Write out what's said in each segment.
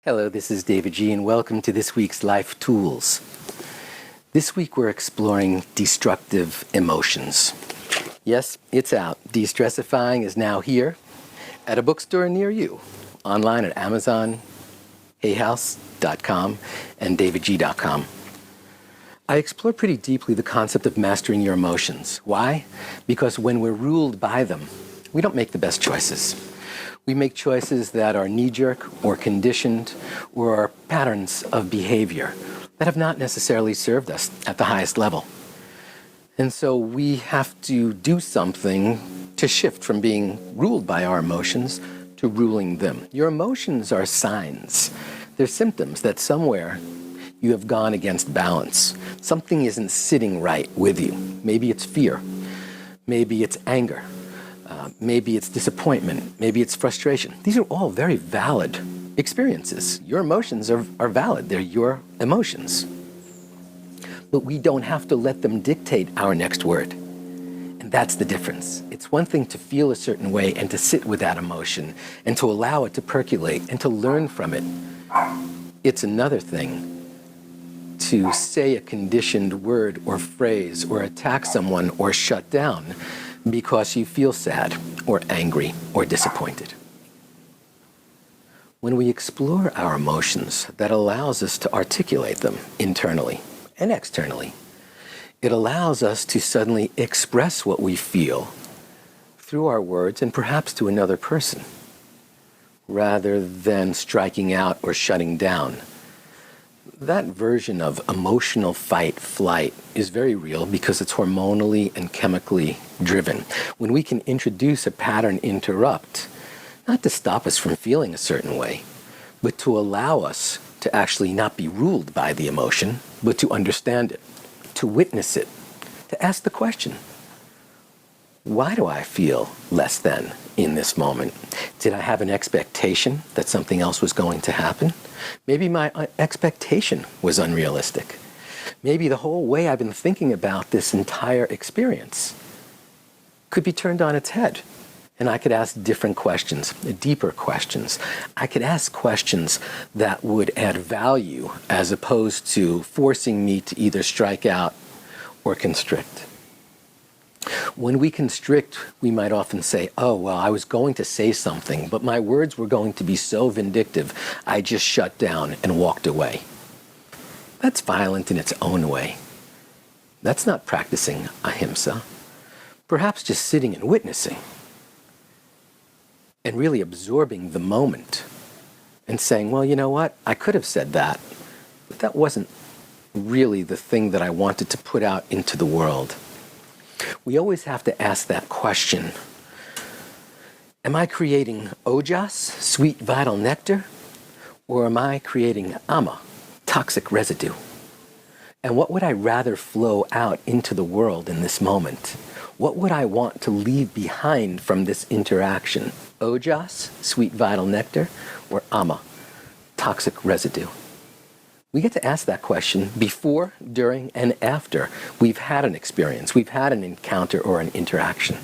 Hello, this is davidji, and welcome to this week's Life Tools. This week we're exploring destructive emotions. Yes, it's out. De-stressifying is now here at a bookstore near you, online at Amazon, hayhouse.com, and davidji.com. I explore pretty deeply the concept of mastering your emotions. Why? Because when we're ruled by them, we don't make the best choices. We make choices that are knee-jerk or conditioned or are patterns of behavior that have not necessarily served us at the highest level. And so we have to do something to shift from being ruled by our emotions to ruling them. Your emotions are signs. They're symptoms that somewhere you have gone against balance. Something isn't sitting right with you. Maybe it's fear. Maybe it's anger. Maybe it's disappointment. Maybe it's frustration. These are all very valid experiences. Your emotions are valid. They're your emotions. But we don't have to let them dictate our next word. And that's the difference. It's one thing to feel a certain way and to sit with that emotion and to allow it to percolate and to learn from it. It's another thing to say a conditioned word or phrase or attack someone or shut down because you feel sad or angry or disappointed. When we explore our emotions, that allows us to articulate them internally and externally. It allows us to suddenly express what we feel through our words and perhaps to another person, rather than striking out or shutting down. That version of emotional fight-flight is very real because it's hormonally and chemically driven. When we can introduce a pattern interrupt, not to stop us from feeling a certain way, but to allow us to actually not be ruled by the emotion, but to understand it, to witness it, to ask the question, why do I feel less than in this moment? Did I have an expectation that something else was going to happen? Maybe my expectation was unrealistic. Maybe the whole way I've been thinking about this entire experience could be turned on its head. And I could ask different questions, deeper questions. I could ask questions that would add value as opposed to forcing me to either strike out or constrict. When we constrict, we might often say, oh, well, I was going to say something, but my words were going to be so vindictive, I just shut down and walked away. That's violent in its own way. That's not practicing ahimsa. Perhaps just sitting and witnessing and really absorbing the moment and saying, well, you know what? I could have said that, but that wasn't really the thing that I wanted to put out into the world. We always have to ask that question. Am I creating Ojas, sweet vital nectar, or am I creating ama, toxic residue? And what would I rather flow out into the world in this moment? What would I want to leave behind from this interaction? Ojas, sweet vital nectar, or ama, toxic residue? We get to ask that question before, during, and after we've had an experience, we've had an encounter or an interaction.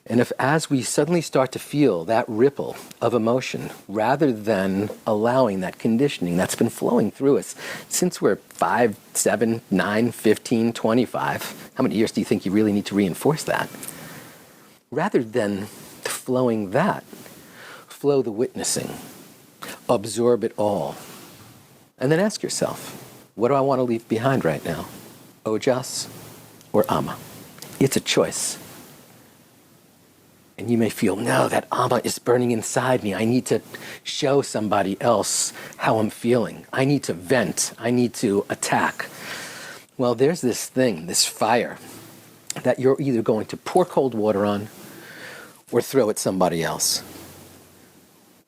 And if as we suddenly start to feel that ripple of emotion, rather than allowing that conditioning that's been flowing through us since we're 5, 7, 9, 15, 25, how many years do you think you really need to reinforce that? Rather than flowing that, flow the witnessing. Absorb it all. And then ask yourself, what do I want to leave behind right now? Ojas or ama? It's a choice. And you may feel, no, that ama is burning inside me. I need to show somebody else how I'm feeling. I need to vent. I need to attack. Well, there's this thing, this fire, that you're either going to pour cold water on or throw at somebody else.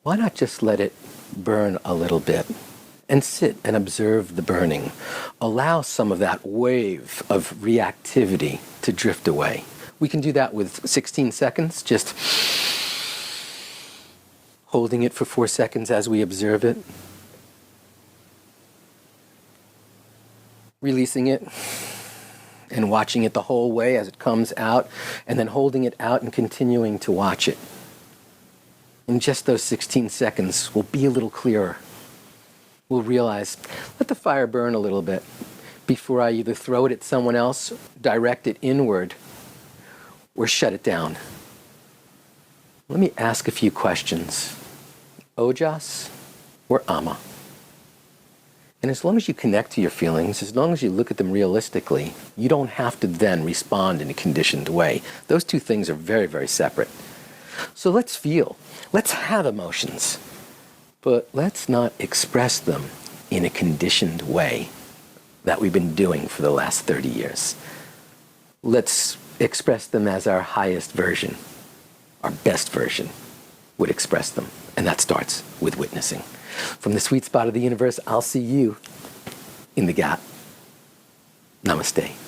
Why not just let it burn a little bit and sit and observe the burning? Allow some of that wave of reactivity to drift away. We can do that with 16 seconds, just holding it for 4 seconds as we observe it, releasing it, and watching it the whole way as it comes out, and then holding it out and continuing to watch it. In just those 16 seconds, we'll be a little clearer. We'll realize, let the fire burn a little bit before I either throw it at someone else, direct it inward, or shut it down. Let me ask a few questions. Ojas or ama? And as long as you connect to your feelings, as long as you look at them realistically, you don't have to then respond in a conditioned way. Those two things are very, very separate. So let's feel. Let's have emotions. But let's not express them in a conditioned way that we've been doing for the last 30 years. Let's express them as our highest version, our best version would express them. And that starts with witnessing. From the sweet spot of the universe, I'll see you in the gap. Namaste.